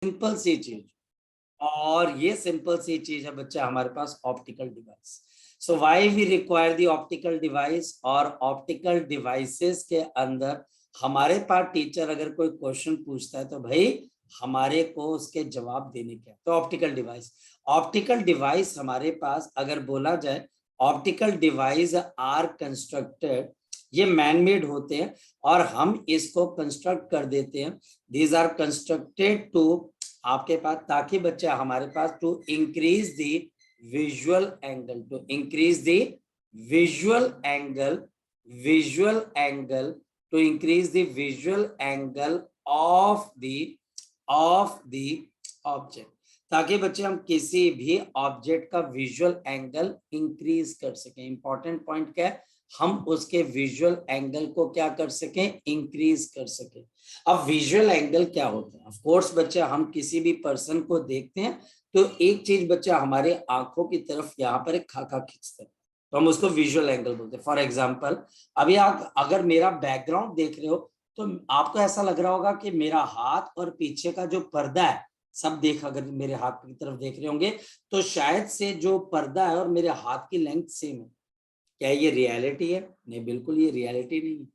Simple सी चीज, और ये सिंपल सी चीज है बच्चा हमारे पास optical device. So why we require the optical device, और ऑप्टिकल डिवाइसेस के अंदर हमारे पास टीचर अगर कोई क्वेश्चन पूछता है तो भाई हमारे को उसके जवाब देने के, तो ऑप्टिकल डिवाइस। ऑप्टिकल डिवाइस हमारे पास अगर बोला जाए, ऑप्टिकल डिवाइस आर कंस्ट्रक्टेड, ये मैनमेड होते हैं और हम इसको कंस्ट्रक्ट कर देते हैं। दीज आर कंस्ट्रक्टेड टू आपके पास, ताकि बच्चा हमारे पास to increase the visual angle, to increase the visual angle, visual angle, to increase the visual angle of the object, ताकि बच्चे हम किसी भी ऑब्जेक्ट का विजुअल एंगल इंक्रीज कर सकें। इंपॉर्टेंट पॉइंट क्या है, हम उसके विजुअल एंगल को क्या कर सकें, इंक्रीज कर सकें। अब विजुअल एंगल क्या होता है? ऑफ कोर्स बच्चे हम किसी भी पर्सन को देखते हैं तो एक चीज बच्चा हमारे आंखों की तरफ यहाँ पर एक खाका खींचता है, तो हम उसको विजुअल एंगल बोलते हैं। फॉर एग्जाम्पल, अभी आप अगर मेरा बैकग्राउंड देख रहे हो तो आपको ऐसा लग रहा होगा कि मेरा हाथ और पीछे का जो पर्दा है सब देख, अगर मेरे हाथ की तरफ देख रहे होंगे तो शायद से जो पर्दा है और मेरे हाथ की लेंथ सेम है। क्या ये रियलिटी है? नहीं, बिल्कुल ये रियलिटी नहीं है।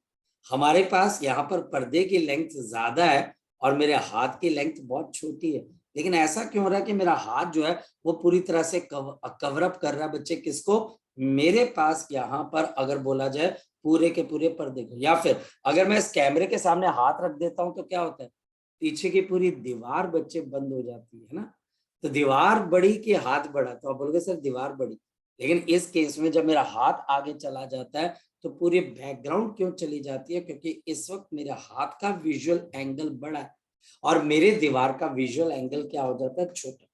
हमारे पास यहाँ पर पर्दे की लेंथ ज्यादा है और मेरे हाथ की लेंथ बहुत छोटी है, लेकिन ऐसा क्यों हो रहा है कि मेरा हाथ जो है वो पूरी तरह से कवर अप कर रहा है बच्चे किसको, मेरे पास यहाँ पर अगर बोला जाए पूरे के पूरे पर्दे को। या फिर अगर मैं इस कैमरे के सामने हाथ रख देता हूं तो क्या होता है, पीछे की पूरी दीवार बच्चे बंद हो जाती है ना। तो दीवार बड़ी कि हाथ बड़ा, तो आप बोलोगे सर दीवार बड़ी, लेकिन इस केस में जब मेरा हाथ आगे चला जाता है तो पूरी बैकग्राउंड क्यों चली जाती है, क्योंकि इस वक्त मेरे हाथ का विजुअल एंगल बड़ा है और मेरे दीवार का विजुअल एंगल क्या हो जाता है, छोटा।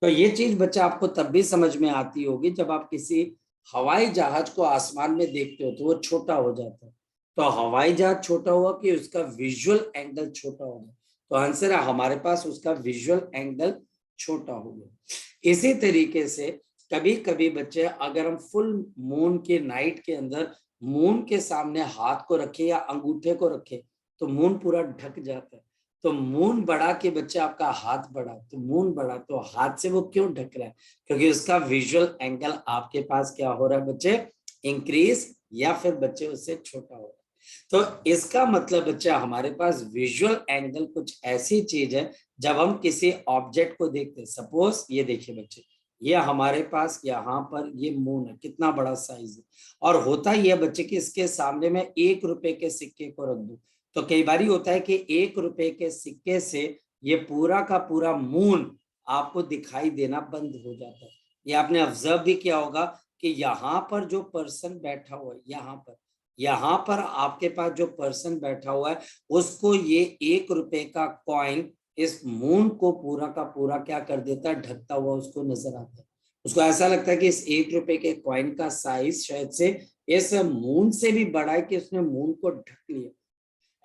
तो ये चीज बच्चा आपको तब भी समझ में आती होगी जब आप किसी हवाई जहाज को आसमान में देखते हो तो वो छोटा हो जाता है। तो हवाई जहाज छोटा हुआ कि उसका विजुअल एंगल छोटा होगा, तो आंसर है हमारे पास उसका विजुअल एंगल छोटा हो गया। इसी तरीके से कभी कभी बच्चे अगर हम फुल मून के नाइट के अंदर मून के सामने हाथ को रखे या अंगूठे को रखे तो मून पूरा ढक जाता है। तो मून बड़ा कि बच्चे आपका हाथ बड़ा, तो मून बड़ा तो हाथ से वो क्यों ढक रहा है, क्योंकि उसका विजुअल एंगल आपके पास क्या हो रहा है बच्चे, इंक्रीज, या फिर बच्चे उससे छोटा हो रहा है। तो इसका मतलब बच्चा हमारे पास विजुअल एंगल कुछ ऐसी चीज है जब हम किसी ऑब्जेक्ट को देखते हैं। सपोज ये देखिए बच्चे, ये हमारे पास यहाँ पर ये मून है, कितना बड़ा साइज है, और होता ही है बच्चे कि इसके सामने में 1 रुपए के सिक्के को रख दूं तो कई बार होता है कि 1 रुपए के सिक्के से ये पूरा का पूरा मून आपको दिखाई देना बंद हो जाता है। ये आपने ऑब्जर्व भी किया होगा कि यहाँ पर जो पर्सन बैठा हुआ है, यहाँ पर आपके पास जो पर्सन बैठा हुआ है उसको ये 1 रुपए का कॉइन इस मून को पूरा का पूरा क्या कर देता है, ढकता हुआ उसको नजर आता है। उसको ऐसा लगता है कि इस 1 रुपए के कॉइन का साइज शायद से इस मून से भी बड़ा है कि उसने मून को ढक लिया।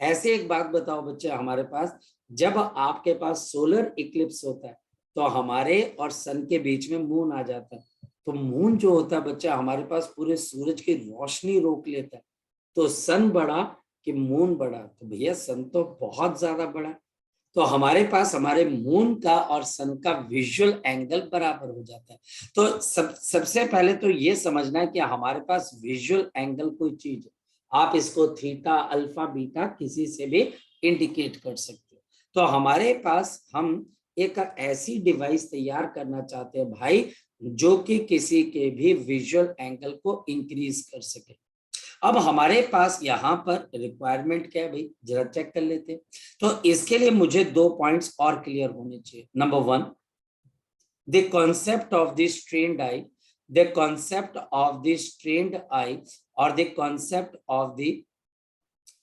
ऐसे एक बात बताओ बच्चे, हमारे पास जब आपके पास सोलर इक्लिप्स होता है तो हमारे और सन के बीच में मून आ जाता है, तो मून जो होता है बच्चा हमारे पास पूरे सूरज की रोशनी रोक लेता है। तो सन बड़ा कि मून बड़ा, तो भैया सन तो बहुत ज्यादा बड़ा है, तो हमारे पास हमारे मून का और सन का विजुअल एंगल बराबर हो जाता है। तो सबसे पहले तो ये समझना है कि हमारे पास विजुअल एंगल कोई चीज है, आप इसको थीटा अल्फा बीटा किसी से भी इंडिकेट कर सकते हो। तो हमारे पास हम एक ऐसी डिवाइस तैयार करना चाहते हैं भाई जो कि किसी के भी विजुअल एंगल को इंक्रीज कर सके। अब हमारे पास यहाँ पर रिक्वायरमेंट क्या है भाई, जरा चेक कर लेते हैं। तो इसके लिए मुझे 2 पॉइंट्स और क्लियर होने चाहिए। Number 1, the concept of the strained eye, the concept of the strained eye और the concept of the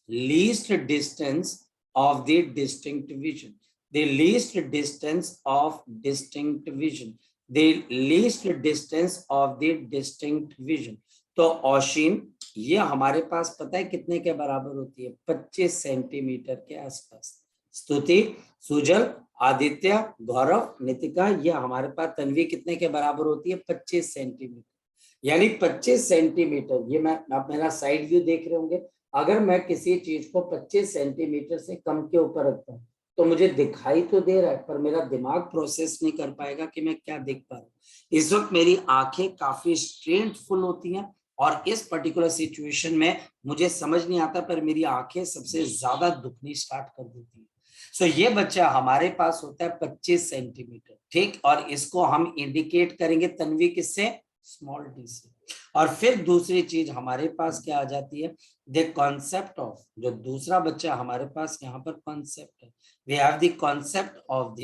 least distance of the distinct vision, the least distance of distinct vision, the least distance of the distinct vision। तो ऑशिन ये हमारे पास पता है कितने के बराबर होती है, 25 सेंटीमीटर के आसपास। स्तुति, सुजल, आदित्य, गौरव, नितिका, ये हमारे पास तन्वी कितने के बराबर होती है, 25 सेंटीमीटर। यानी 25 सेंटीमीटर, ये मैं आप मेरा साइड व्यू देख रहे होंगे, अगर मैं किसी चीज को 25 सेंटीमीटर से कम के ऊपर रखता हूँ तो मुझे दिखाई तो दे रहा है पर मेरा दिमाग प्रोसेस नहीं कर पाएगा कि मैं क्या देख पा रहा हूँ। इस वक्त मेरी आंखें काफी स्ट्रेंथफुल होती हैं और इस पर्टिकुलर सिचुएशन में मुझे समझ नहीं आता पर मेरी आंखें सबसे ज्यादा दुखनी स्टार्ट कर देती है। सो ये बच्चा हमारे पास होता है 25 सेंटीमीटर, ठीक, और इसको हम इंडिकेट करेंगे तन्वी किससे, स्मॉल डी से। और फिर दूसरी चीज हमारे पास क्या आ जाती है, द कॉन्सेप्ट ऑफ, जो दूसरा बच्चा हमारे पास यहाँ पर कॉन्सेप्ट है, we have the concept of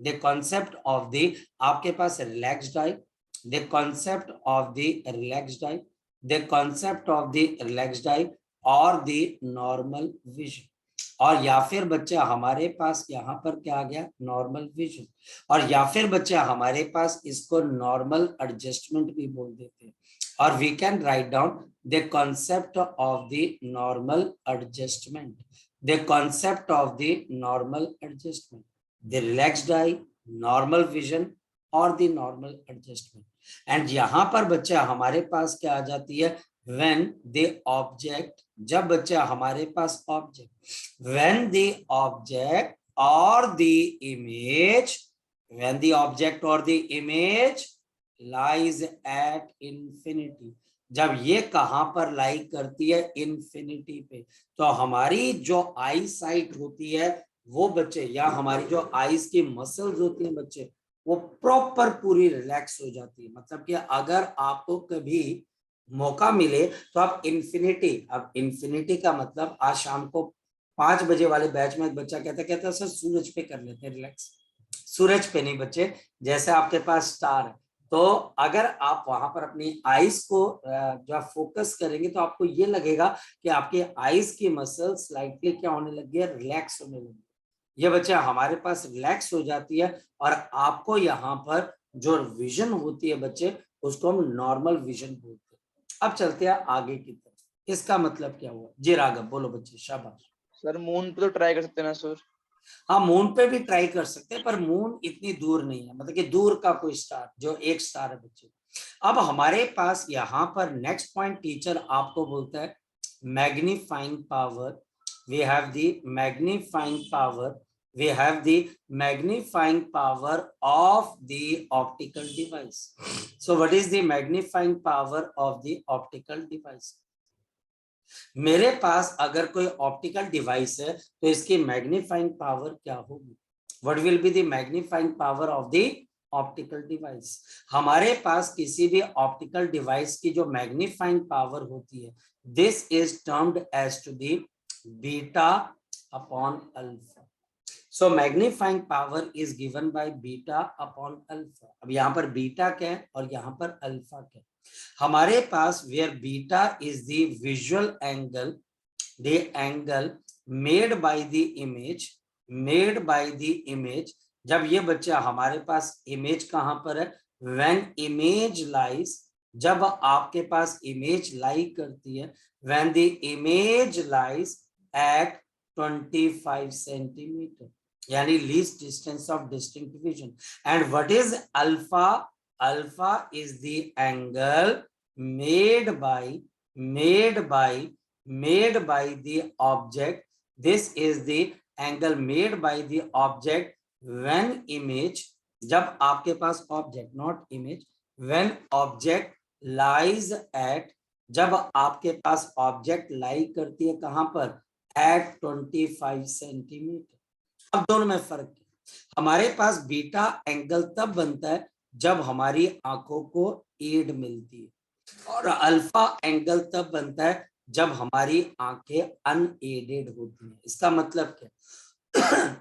the concept of the, आपके पास relaxed eye, the concept of the relaxed eye, the concept of the relaxed eye और द नॉर्मल विजन। और या फिर बच्चा हमारे पास यहाँ पर क्या आ गया, नॉर्मल विजन। और या फिर बच्चा हमारे पास इसको नॉर्मल एडजस्टमेंट भी बोल देते हैं। और we can write down the concept of the normal adjustment, the concept of the normal adjustment, the relaxed eye, normal vision और द नॉर्मल एडजस्टमेंट। एंड यहाँ पर बच्चा हमारे पास क्या आ जाती है, when the object, जब बच्चा हमारे पास object, when the object or the image, when the object or the image lies at infinity, जब ये कहां पर लाई करती है, इन्फिनिटी पे, तो हमारी जो आई साइट होती है वो बच्चे, या हमारी जो आईज की मसल्स होती हैं बच्चे, वो प्रॉपर पूरी रिलैक्स हो जाती है। मतलब कि अगर आपको कभी मौका मिले तो आप इन्फिनिटी, अब इन्फिनिटी का मतलब आज शाम को 5 बजे वाले बैच में एक बच्चा कहता सर सूरज पे कर लेते हैं रिलैक्स, सूरज पे नहीं बच्चे, जैसे आपके पास स्टार है, तो अगर आप वहां पर अपनी आईज को जो फोकस करेंगे तो आपको ये लगेगा कि आपके आईज की मसल स्लाइटली क्या होने लगी है, रिलैक्स होने लगी है। ये बच्चा हमारे पास रिलैक्स हो जाती है और आपको यहाँ पर जो विजन होती है बच्चे, उसको हम नॉर्मल विजन बोलते हैं। अब चलते हैं आगे की तरफ, इसका मतलब क्या हुआ जी, राघव बोलो बच्चे, शाबाश। सर मून पे तो ट्राई कर सकते हैं ना सर? हाँ मून पे भी ट्राई कर सकते हैं पर मून इतनी दूर नहीं है, मतलब कि दूर का कोई स्टार, जो एक स्टार है बच्चे। अब हमारे पास यहाँ पर नेक्स्ट पॉइंट टीचर आपको बोलता है magnifying power, we have the magnifying power, we have the magnifying power of the optical device. So what is the magnifying power of the optical device? मेरे पास अगर कोई ऑप्टिकल डिवाइस है तो इसकी magnifying power क्या होगी, what will be the magnifying power of the optical device. हमारे पास किसी भी ऑप्टिकल डिवाइस की जो मैग्नीफाइंग पावर होती है, this is termed as to the beta upon alpha. So magnifying power is given by beta upon alpha. अब यहाँ पर बीटा क्या है और यहाँ पर अल्फा क्या है। हमारे पास where beta is the visual angle, the angle made by the image, made by the image, जब ये बच्चा हमारे पास इमेज कहाँ पर है, when image lies, जब आपके पास इमेज लाई करती है, when the image lies at 25 centimetre, यानी least distance of distinct vision. And what is alpha, alpha is the angle made by the object, this is the angle made by the object when image, जब आपके पास object not image, when object lies at, जब आपके पास object लाई करती है कहां पर, एट 25 सेंटीमीटर। अब दोनों में फर्क है, हमारे पास बीटा एंगल तब बनता है जब हमारी आंखों को एड मिलती है और अल्फा एंगल तब बनता है जब हमारी आंखें अनएडेड होती हैं। इसका मतलब क्या,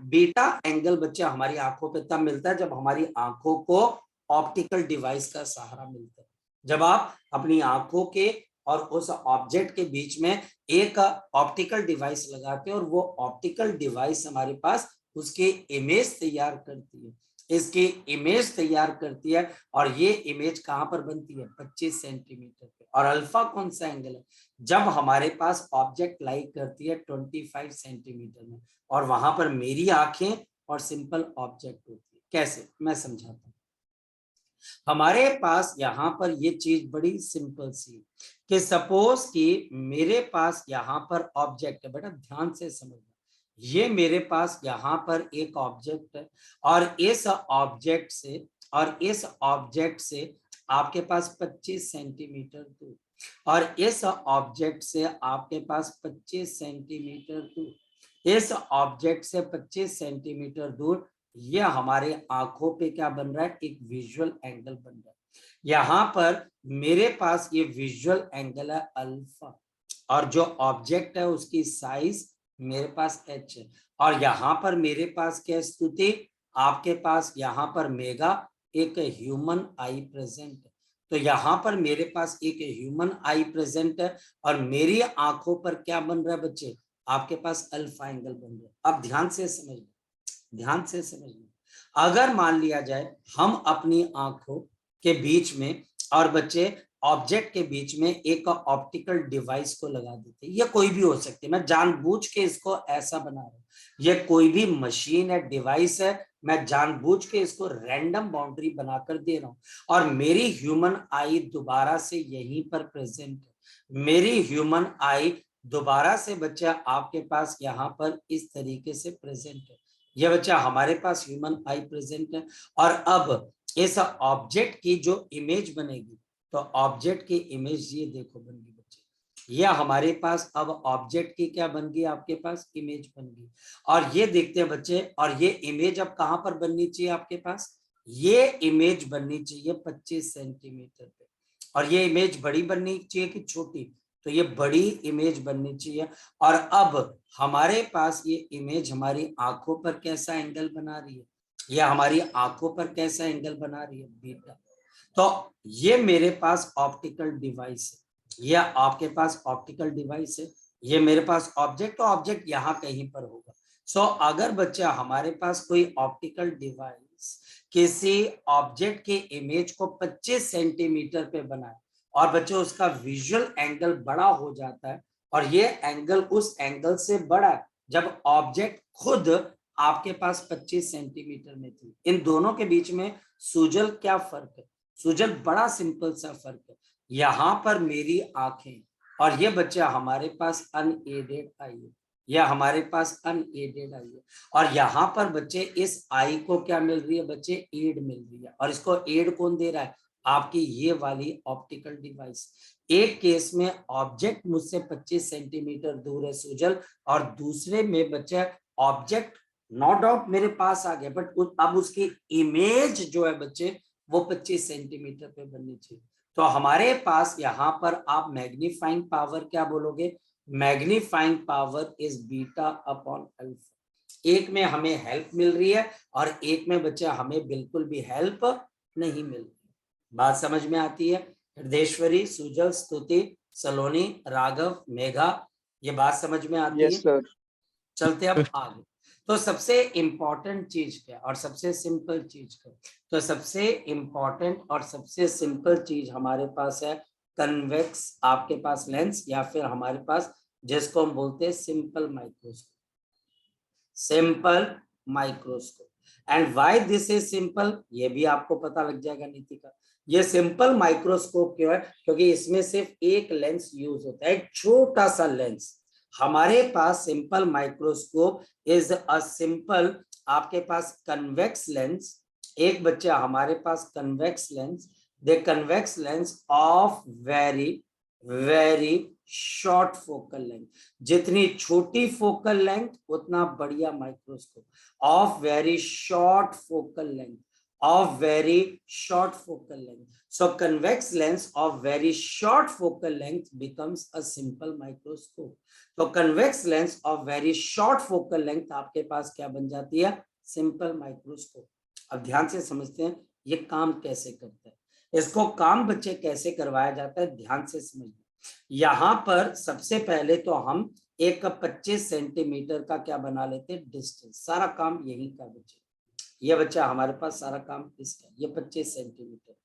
बीटा एंगल बच्चा हमारी आंखों पे तब मिलता है जब हमारी आंखों को ऑप्टिकल डिवाइस का सहारा मिलता है। जब आप अपनी आंखों के और उस ऑब्जेक्ट के बीच में एक ऑप्टिकल डिवाइस लगाते हैं और वो ऑप्टिकल डिवाइस हमारे पास उसके इमेज तैयार करती है, इसकी इमेज तैयार करती है और ये इमेज कहां पर बनती है, 25 सेंटीमीटर पे। और अल्फा कौन सा एंगल है, जब हमारे पास ऑब्जेक्ट लाई करती है 25 सेंटीमीटर में और वहां पर मेरी आंखें और सिंपल ऑब्जेक्ट होती है। कैसे, मैं समझाता हूं। हमारे पास यहाँ पर ये चीज बड़ी सिंपल सी कि सपोज कि मेरे पास यहाँ पर ऑब्जेक्ट है, बेटा ध्यान से समझना, ये मेरे पास यहाँ पर एक ऑब्जेक्ट है और इस ऑब्जेक्ट से आपके पास 25 सेंटीमीटर दूर, और इस ऑब्जेक्ट से आपके पास 25 सेंटीमीटर दूर, इस ऑब्जेक्ट से 25 सेंटीमीटर दूर, ये हमारे आंखों पे क्या बन रहा है, एक विजुअल एंगल बन रहा है। यहाँ पर मेरे पास ये विजुअल एंगल है अल्फा, और जो ऑब्जेक्ट है उसकी साइज मेरे पास h है, और यहाँ पर मेरे पास क्या स्तुति, आपके पास यहाँ पर मेगा, एक ह्यूमन आई प्रेजेंट है। तो यहाँ पर मेरे पास एक ह्यूमन आई प्रेजेंट है और मेरी आंखों पर क्या बन रहा है बच्चे, आपके पास अल्फा एंगल बन रहा है। अब ध्यान से समझना, अगर मान लिया जाए हम अपनी आंखों के बीच में और बच्चे ऑब्जेक्ट के बीच में एक ऑप्टिकल डिवाइस को लगा देते, ये कोई भी हो सकती है, मैं जानबूझ के इसको ऐसा बना रहा हूं, ये कोई भी मशीन है, डिवाइस है, मैं जानबूझ के इसको रैंडम बाउंड्री बनाकर दे रहा हूं, और मेरी ह्यूमन आई दोबारा से यहीं पर प्रेजेंट है। मेरी ह्यूमन आई दोबारा से बच्चा आपके पास यहाँ पर इस तरीके से प्रेजेंट है। ये बच्चा हमारे पास ह्यूमन आई प्रेजेंट है, और अब इस ऑब्जेक्ट की जो इमेज बनेगी, तो ऑब्जेक्ट की इमेज ये देखो बन गई बच्चे, ये हमारे पास अब ऑब्जेक्ट की क्या बन गई, आपके पास इमेज बन गई। और ये देखते हैं बच्चे, और ये इमेज अब कहां पर बननी चाहिए आपके पास, ये इमेज बननी चाहिए 25 सेंटीमीटर पे, और ये इमेज बड़ी बननी चाहिए कि छोटी, तो ये बड़ी इमेज बननी चाहिए। और अब हमारे पास ये इमेज हमारी आंखों पर कैसा एंगल बना रही है, ये हमारी आंखों पर कैसा एंगल बना रही है, बीटा। तो ये मेरे पास ऑप्टिकल डिवाइस है, ये आपके पास ऑप्टिकल डिवाइस है, ये मेरे पास ऑब्जेक्ट, तो ऑब्जेक्ट यहाँ कहीं पर होगा। सो अगर बच्चा हमारे पास कोई ऑप्टिकल डिवाइस किसी ऑब्जेक्ट के इमेज को 25 सेंटीमीटर पे बनाए, और बच्चे उसका विजुअल एंगल बड़ा हो जाता है, और ये एंगल उस एंगल से बड़ा है जब ऑब्जेक्ट खुद आपके पास 25 सेंटीमीटर में थी। इन दोनों के बीच में सूजल क्या फर्क है, सूजल बड़ा सिंपल सा फर्क है। यहाँ पर मेरी आंखें, और ये बच्चा हमारे पास अनएडेड आई है, यह हमारे पास अनएडेड आई है, और यहाँ पर बच्चे इस आई को क्या मिल रही है बच्चे, एड मिल रही है, और इसको एड कौन दे रहा है, आपकी ये वाली ऑप्टिकल डिवाइस। एक केस में ऑब्जेक्ट मुझसे 25 सेंटीमीटर दूर है सूजल, और दूसरे में बच्चा ऑब्जेक्ट नो डाउट मेरे पास आ गया, बट अब उसकी इमेज जो है बच्चे वो 25 सेंटीमीटर पे बननी चाहिए। तो हमारे पास यहाँ पर आप मैग्नीफाइंग पावर क्या बोलोगे, magnifying power is beta upon alpha. एक में हमें हेल्प मिल रही है और एक में बच्चा हमें बिल्कुल भी हेल्प नहीं मिल रही। बात समझ में आती है, हृदेश्वरी, सुजल, स्तुति, सलोनी, राघव, मेघा, ये बात समझ में आती है। Yes sir. चलते अब आगे। तो सबसे इंपॉर्टेंट चीज क्या और सबसे सिंपल चीज क्या, तो सबसे इंपॉर्टेंट और सबसे सिंपल चीज हमारे पास है कन्वेक्स आपके पास लेंस, या फिर हमारे पास जिसको हम बोलते हैं simple microscope, simple microscope. And why this is simple, ये भी आपको पता लग जाएगा नीति का। ये सिंपल माइक्रोस्कोप क्यों है, क्योंकि इसमें सिर्फ एक लेंस यूज होता है, एक छोटा सा लेंस। हमारे पास simple microscope is a simple आपके पास कन्वेक्स लेंस, एक बच्चा हमारे पास convex lens, the convex lens of very very short focal length, जितनी छोटी फोकल लेंथ उतना बढ़िया microscope, of very short focal length, of very short focal length. So convex lens of very short focal length becomes a simple microscope. तो convex lens of very short focal length आपके पास क्या बन जाती है, simple microscope। अब ध्यान से समझते हैं ये काम कैसे करता है, इसको काम बच्चे कैसे करवाया जाता है, ध्यान से समझिए। यहाँ पर सबसे पहले तो हम एक 25 सेंटीमीटर का क्या बना लेते हैं, डिस्टेंस, सारा काम यही का बच्चे, ये बच्चा हमारे पास सारा काम इसका, ये 25 सेंटीमीटर,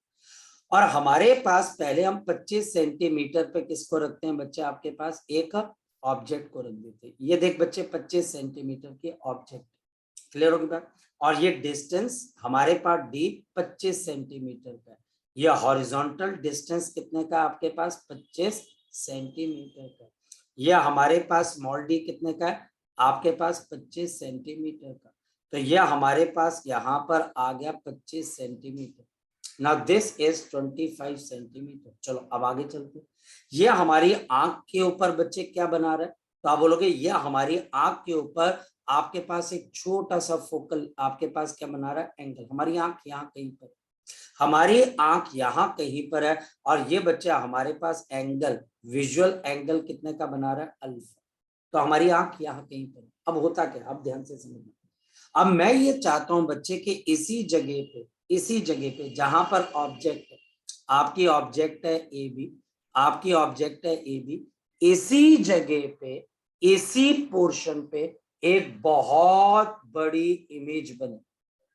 और हमारे पास पहले हम 25 सेंटीमीटर पे किसको रखते हैं बच्चे, आपके पास एक ऑब्जेक्ट को रख देते हैं। ये देख बच्चे 25 सेंटीमीटर के ऑब्जेक्ट, क्लियर होगी बात। और ये डिस्टेंस हमारे पास डी 25 सेंटीमीटर का है, ये हॉरिजॉन्टल डिस्टेंस कितने का आपके पास 25 सेंटीमीटर का, ये हमारे पास स्मॉल डी कितने का है आपके पास 25 सेंटीमीटर का, तो यह हमारे पास यहाँ पर आ गया 25 centimetre. Now this is 25 centimetre. चलो अब आगे चलते हैं। ये हमारी आंख के ऊपर बच्चे क्या बना रहे हैं, तो आप बोलोगे ये हमारी आंख के ऊपर आपके पास एक छोटा सा फोकल आपके पास क्या बना रहा है, एंगल। हमारी आंख यहाँ कहीं पर, हमारी आंख यहाँ कहीं पर है, और ये बच्चा हमारे पास एंगल, विजुअल एंगल कितने का बना रहा है, अल्फा। तो हमारी आंख यहाँ कहीं पर। अब होता क्या, अब ध्यान से समझना। अब मैं ये चाहता हूं बच्चे के इसी जगह पे जहां पर ऑब्जेक्ट है, आपकी ऑब्जेक्ट है ए बी, आपकी ऑब्जेक्ट है ए बी, इसी जगह पे, इसी पोर्शन पे एक बहुत बड़ी इमेज बने,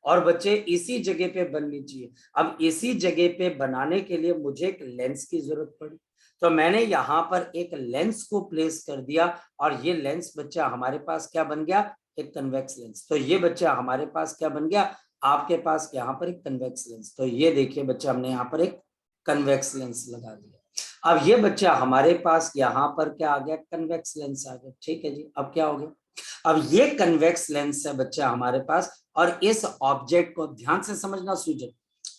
और बच्चे इसी जगह पे बननी चाहिए। अब इसी जगह पे बनाने के लिए मुझे एक लेंस की जरूरत पड़ी, तो मैंने यहाँ पर एक लेंस को प्लेस कर दिया, और ये लेंस बच्चा हमारे पास क्या बन गया, एक कन्वेक्स लेंस। तो ये बच्चा हमारे पास क्या बन गया, आपके पास यहाँ पर एक कन्वेक्स लेंस। तो ये देखिए बच्चा, हमने यहाँ पर एक कन्वेक्स लेंस लगा दिया। अब ये बच्चा हमारे पास यहाँ पर क्या आ गया, कन्वेक्स लेंस आ गया। ठीक है जी, अब क्या हो गया, अब ये कन्वेक्स लेंस है बच्चा हमारे पास, और इस ऑब्जेक्ट को ध्यान से समझना सूजन,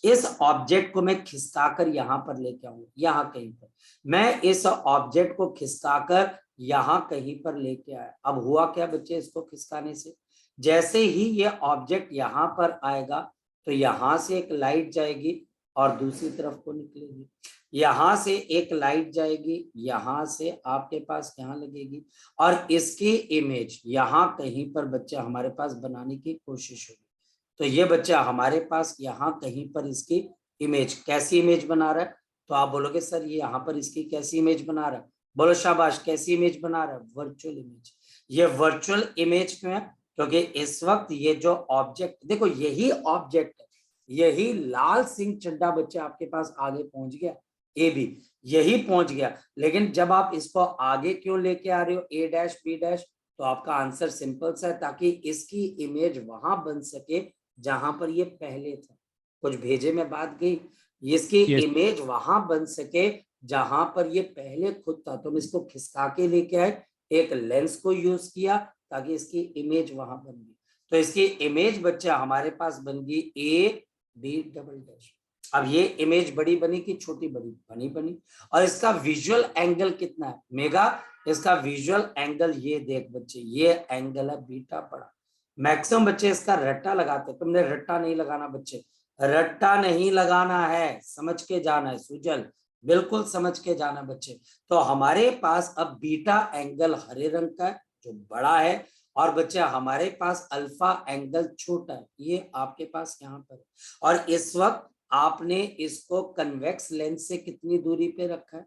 इस ऑब्जेक्ट को मैं खिसकाकर यहां पर लेके आऊंगा, यहां कहीं पर मैं इस ऑब्जेक्ट को खिसकाकर यहां कहीं पर लेके आया। अब हुआ क्या बच्चे, इसको खिसकाने से जैसे ही ये ऑब्जेक्ट यहां पर आएगा, तो यहां से एक लाइट जाएगी और दूसरी तरफ को निकलेगी, यहां से एक लाइट जाएगी, यहां से आपके पास यहां लगेगी, और इसकी इमेज यहां कहीं पर बच्चा हमारे पास बनाने की कोशिश होगी। तो ये बच्चा हमारे पास यहाँ कहीं पर इसकी इमेज, कैसी इमेज बना रहा है, तो आप बोलोगे सर ये यहाँ पर इसकी कैसी इमेज बना रहा है, बोलो शाबाश, कैसी इमेज बना रहा है, वर्चुअल इमेज। ये वर्चुअल इमेज क्यों है, क्योंकि इस वक्त ये जो ऑब्जेक्ट, देखो यही ऑब्जेक्ट है, यही लाल सिंह चड्ढा बच्चे आपके पास आगे पहुंच गया, ए बी यही पहुंच गया, लेकिन जब आप इसको आगे क्यों लेके आ रहे हो, ए डैश बी डैश, तो आपका आंसर सिंपल सा है, ताकि इसकी इमेज वहां बन सके जहां पर ये पहले था। कुछ भेजे में बात गई, इसकी यस इमेज वहां बन सके जहां पर ये पहले खुद था, तो हम इसको खिसका के लेके आए, एक लेंस को यूज किया ताकि इसकी इमेज वहां बन गई। तो इसकी इमेज बच्चा हमारे पास बन गई ए बी डबल डैश। अब ये इमेज बड़ी बनी कि छोटी, बड़ी बनी, और इसका विजुअल एंगल कितना है, मेगा, इसका विजुअल एंगल ये देख बच्चे, ये एंगल है बीटा बड़ा। मैक्सिमम बच्चे इसका रट्टा लगाते, तुमने रट्टा नहीं लगाना बच्चे, रट्टा नहीं लगाना है, समझ के जाना है सुजल, बिल्कुल समझ के जाना बच्चे। तो हमारे पास अब बीटा एंगल हरे रंग का है जो बड़ा है, और बच्चे हमारे पास अल्फा एंगल छोटा है, ये आपके पास यहाँ पर। और इस वक्त आपने इसको कन्वेक्स लेंस से कितनी दूरी पे रखा है,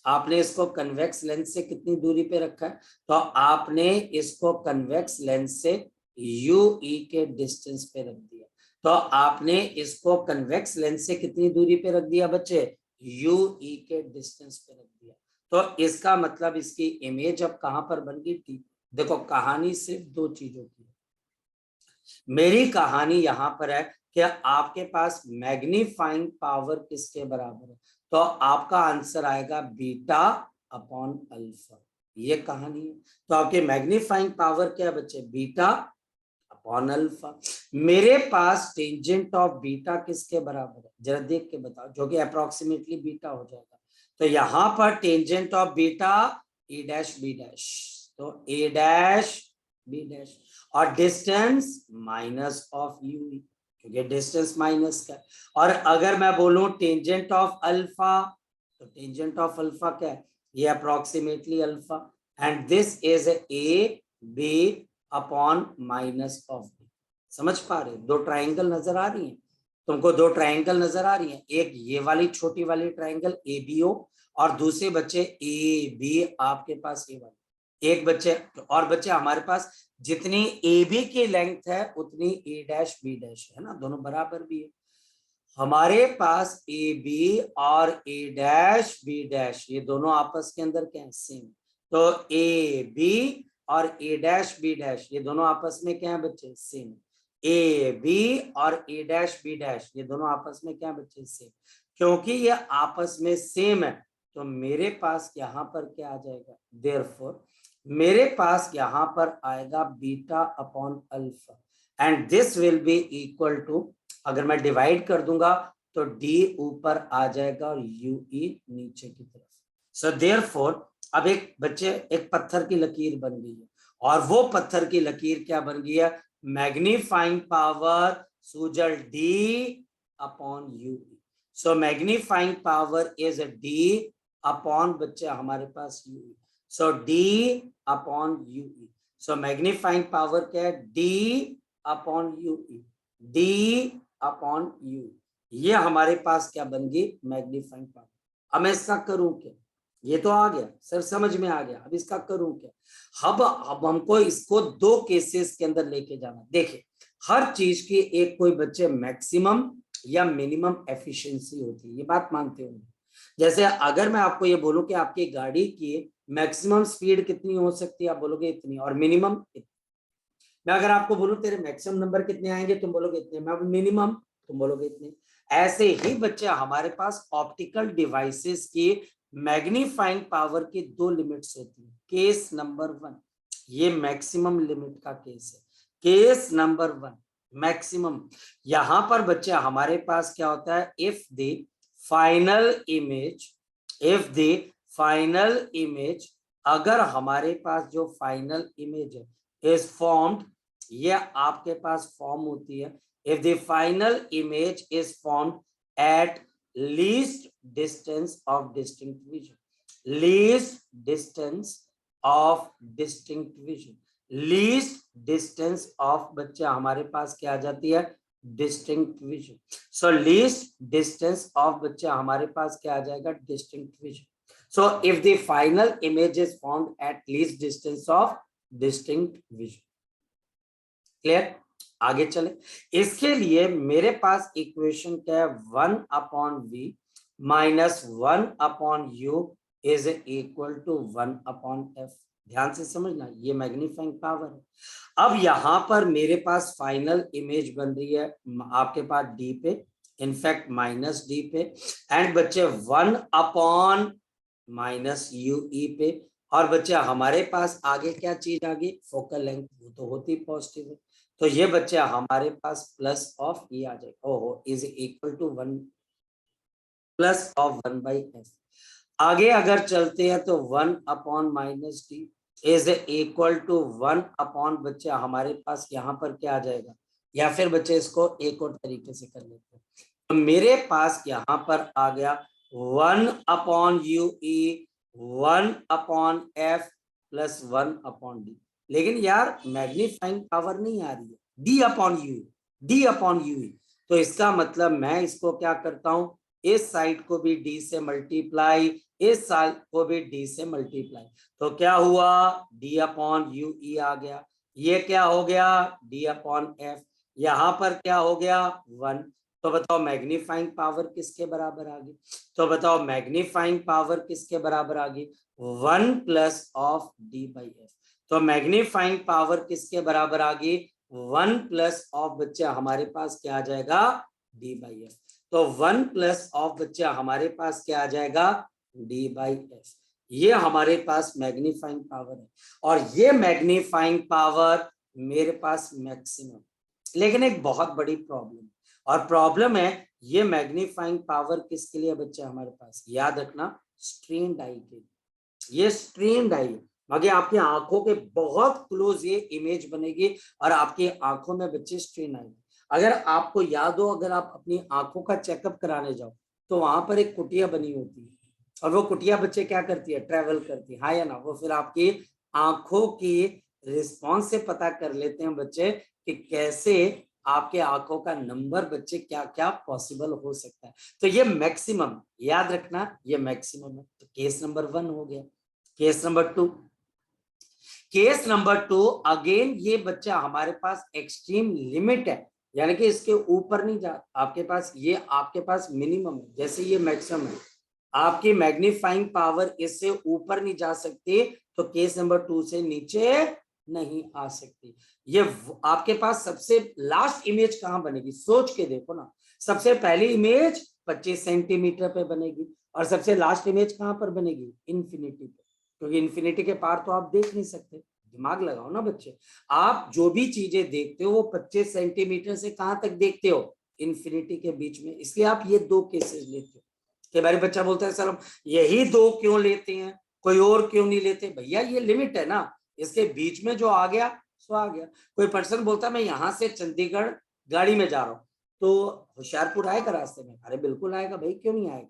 आपने इसको कन्वेक्स लेंस से कितनी दूरी पे रखा है, तो आपने इसको कन्वेक्स लेंस से यूई के डिस्टेंस पे रख दिया। तो आपने इसको कन्वेक्स लेंस से कितनी दूरी पे रख दिया बच्चे, यूई के डिस्टेंस पे रख दिया। तो इसका मतलब इसकी इमेज अब कहां पर बन गई, टी। देखो कहानी सिर्फ दो चीजों की है, मेरी कहानी यहां पर है कि आपके पास मैग्नीफाइंग पावर किसके बराबर है, तो आपका आंसर आएगा बीटा अपॉन अल्फा, ये कहानी है। तो आपके मैग्नीफाइंग पावर क्या है बच्चे, बीटा अपॉन अल्फा। मेरे पास टेंजेंट ऑफ बीटा किसके बराबर है, जरा देख के बताओ, जो कि अप्रोक्सीमेटली बीटा हो जाएगा। तो यहां पर tangent of beta A dash B dash, तो ए डैश बी डैश, और डिस्टेंस माइनस ऑफ यू, क्योंकि डिस्टेंस माइनस का। और अगर मैं बोलूं टेंजेंट ऑफ अल्फा, तो टेंजेंट ऑफ अल्फा क्या है, ये approximately alpha, and this is A B upon minus of B. समझ पा रहे हो, दो ट्राइंगल नजर आ रही हैं तुमको, दो ट्राइंगल नजर आ रही हैं, एक ये वाली छोटी वाली ट्राइंगल ए बी ओ, और दूसरे बच्चे ए बी आपके पास ए वाली, एक बच्चे, और बच्चे हमारे पास जितनी ए बी की लेंथ है उतनी ए डैश बी डैश है ना, दोनों बराबर भी है। हमारे पास ए बी और ए डैश बी डैश ये दोनों आपस के अंदर क्या है, सेम। तो ए बी और ए डैश बी डैश ये दोनों आपस में क्या है बच्चे, सेम। ए बी और ए डैश बी डैश ये दोनों आपस में क्या है बच्चे, सेम। क्योंकि ये आपस में सेम है, तो मेरे पास यहाँ पर क्या आ जाएगा, देयरफॉर मेरे पास यहाँ पर आएगा beta upon alpha and this will be equal to, अगर मैं डिवाइड कर दूंगा तो d ऊपर आ जाएगा और ue नीचे की तरफ। सो देयरफॉर अब एक बच्चे एक पत्थर की लकीर बन गई है और वो पत्थर की लकीर क्या बन गई है, magnifying power Sujal d upon ue। So magnifying power is d upon बच्चे हमारे पास ue। सो d अपॉन ue। सो मैग्नीफाइंग पावर क्या है, d upon ue, d upon ue। ये हमारे पास क्या बन गई, मैग्नीफाइंग पावर। अब मैं इसका करूं क्या, ये तो आ गया सर, समझ में आ गया, अब इसका करूं क्या। अब हमको इसको दो केसेस के अंदर लेके जाना। देखिए हर चीज की एक कोई बच्चे मैक्सिमम या मिनिमम एफिशिएंसी होती है, ये बात मानते होंगे। जैसे अगर मैं आपको ये बोलूं कि आपकी गाड़ी की मैक्सिमम स्पीड कितनी हो सकती है, आप बोलोगे इतनी, और मिनिमम इतनी। मैं अगर आपको बोलूं तेरे मैक्सिमम नंबर कितने आएंगे, तुम बोलोगे इतने, मैं मिनिमम, तुम बोलोगे इतने। ऐसे ही बच्चे हमारे पास ऑप्टिकल डिवाइसेस की मैग्नीफाइंग पावर की दो लिमिट्स होती है। केस नंबर 1 ये मैक्सिमम लिमिट का केस है, केस नंबर 1 मैक्सिमम। यहां पर बच्चे हमारे पास क्या होता है, if the final image, if the final image, अगर हमारे पास जो फाइनल इमेज है इज फॉर्म्ड, ये आपके पास फॉर्म होती है, if the final image is formed at least distance of distinct vision, least distance of distinct vision, least distance of बच्चा हमारे पास क्या आ जाती है, distinct vision। so least distance of बच्चा हमारे पास क्या आ जाएगा, distinct vision। so if the final image is formed at least distance of distinct vision, clear. आगे चले, इसके लिए मेरे पास इक्वेशन क्या है, 1 upon v minus 1 upon u is equal to 1 upon f. ध्यान से समझना, ये मैग्नीफाइंग पावर है। अब यहां पर मेरे पास फाइनल इमेज बन रही है आपके पास डी पे, इनफैक्ट माइनस डी पे, एंड बच्चे 1 अपॉन माइनस यू ई पे, और बच्चे हमारे पास आगे क्या चीज आ गई, फोकल लेंथ, वो तो होती पॉजिटिव है। तो ये बच्चे हमारे पास प्लस ऑफ ये आ जाएगा, ओहो is equal to 1 plus of 1 by f. आगे अगर चलते हैं तो 1 upon minus D is equal to 1 upon बच्चे हमारे पास यहाँ पर क्या आ जाएगा, या फिर बच्चे इसको एक और तरीके से कर लेते हैं। तो मेरे पास यहाँ पर आ गया 1 अपॉन यू ई, 1 upon F plus 1 upon D. लेकिन यार मैग्नीफाइंग पावर नहीं आ रही है, D upon you, D upon you. तो इसका मतलब मैं इसको क्या करता हूं, इस साइड को भी डी से मल्टीप्लाई, इस साइड को भी डी से मल्टीप्लाई। तो क्या हुआ, डी अपॉन यू ई आ गया, ये क्या हो गया, डी अपॉन एफ, यहां पर क्या हो गया 1। तो बताओ मैग्नीफाइंग पावर किसके बराबर आ गई, तो बताओ मैग्नीफाइंग पावर किसके बराबर आ गई, 1 plus of D by F. तो मैग्नीफाइंग पावर किसके बराबर आ गई, 1 प्लस ऑफ बच्चा हमारे पास क्या आ जाएगा, डी बाई एफ। तो 1 प्लस ऑफ बच्चा हमारे पास क्या आ जाएगा, डी बाई एफ। ये हमारे पास मैग्नीफाइंग पावर है, और ये मैग्नीफाइंग पावर मेरे पास मैक्सिमम। लेकिन एक बहुत बड़ी प्रॉब्लम, और प्रॉब्लम है ये मैग्नीफाइंग पावर किसके लिए बच्चा हमारे पास, याद रखना स्ट्रेन्ड आई के, ये स्ट्रेन्ड आई, मगर आपकी आंखों के बहुत क्लोज ये इमेज बनेगी और आपकी आंखों में बच्चे स्ट्रेन आएगी। अगर आपको याद हो, अगर आप अपनी आंखों का चेकअप कराने जाओ तो वहां पर एक कुटिया बनी होती है, और वो कुटिया बच्चे क्या करती है, ट्रेवल करती है, हाँ या ना, वो फिर आपकी आंखों की रिस्पॉन्स से पता कर लेते हैं बच्चे कि कैसे आपके आंखों का नंबर बच्चे क्या क्या पॉसिबल हो सकता है। तो ये मैक्सिमम, याद रखना ये मैक्सिमम है। तो केस नंबर 1 हो गया। Case number 2, case number 2 again ये बच्चा हमारे पास एक्सट्रीम लिमिट है, यानी कि इसके ऊपर नहीं जा, आपके पास ये आपके पास मिनिमम है, जैसे ये मैक्सिमम है, आपकी मैग्नीफाइंग पावर इससे ऊपर नहीं जा सकती, तो केस नंबर 2 से नीचे नहीं आ सकती। ये आपके पास सबसे लास्ट इमेज कहां बनेगी, सोच के देखो ना, सबसे पहली इमेज 25 सेंटीमीटर पे बनेगी, और सबसे लास्ट इमेज कहां पर बनेगी, इन्फिनिटी पे, क्योंकि इन्फिनिटी के पार तो आप देख नहीं सकते। दिमाग लगाओ ना बच्चे, आप जो भी चीजें देखते हो वो 25 सेंटीमीटर से कहां तक देखते हो, इन्फिनिटी के बीच में। इसलिए आप ये दो केसेस लेते हो। कई बार बच्चा बोलता है सर हम यही दो क्यों लेते हैं, कोई और क्यों नहीं लेते? भैया ये लिमिट है ना, इसके बीच में जो आ गया सो आ गया। कोई पर्सन बोलता है मैं यहाँ से चंडीगढ़ गाड़ी में जा रहा हूँ, तो होशियारपुर आएगा रास्ते में? अरे बिल्कुल आएगा भाई, क्यों नहीं आएगा?